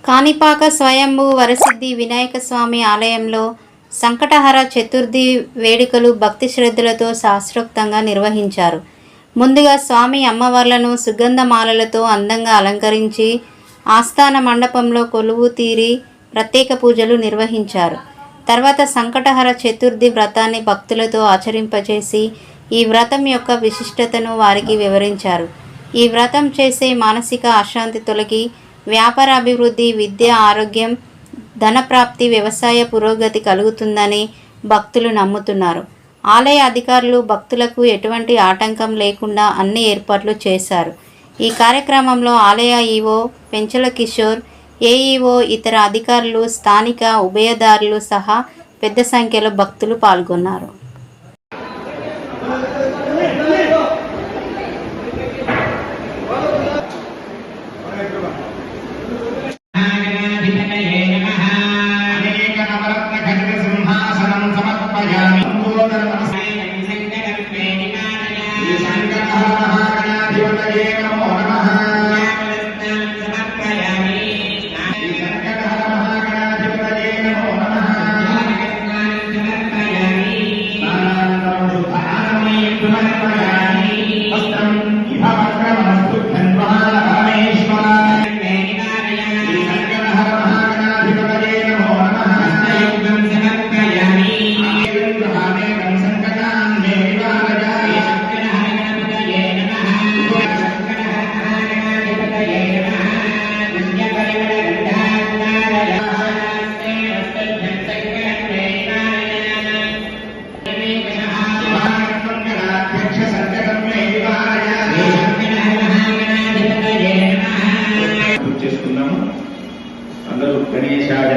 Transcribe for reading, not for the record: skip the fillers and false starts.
కాణిపాక స్వయంభూ వరసిద్ధి వినాయక స్వామి ఆలయంలో సంకటహర చతుర్థి వేడుకలు భక్తి శ్రద్ధలతో శాస్త్రోక్తంగా నిర్వహించారు. ముందుగా స్వామి అమ్మవార్లను సుగంధమాలలతో అందంగా అలంకరించి ఆస్థాన మండపంలో కొలువు తీరి ప్రత్యేక పూజలు నిర్వహించారు. తర్వాత సంకటహర చతుర్థి వ్రతాన్ని భక్తులతో ఆచరింపచేసి ఈ వ్రతం యొక్క విశిష్టతను వారికి వివరించారు. ఈ వ్రతం చేసే మానసిక అశాంతి తొలగి వ్యాపార అభివృద్ధి, విద్య, ఆరోగ్యం, ధనప్రాప్తి, వ్యవసాయ పురోగతి కలుగుతుందని భక్తులు నమ్ముతున్నారు. ఆలయ అధికారులు భక్తులకు ఎటువంటి ఆటంకం లేకుండా అన్ని ఏర్పాట్లు చేశారు. ఈ కార్యక్రమంలో ఆలయ ఈవో పెంచల కిషోర్, ఏఈఓ, ఇతర అధికారులు, స్థానిక ఉభయదారులు సహా పెద్ద సంఖ్యలో భక్తులు పాల్గొన్నారు. అందరూ గణేశాయ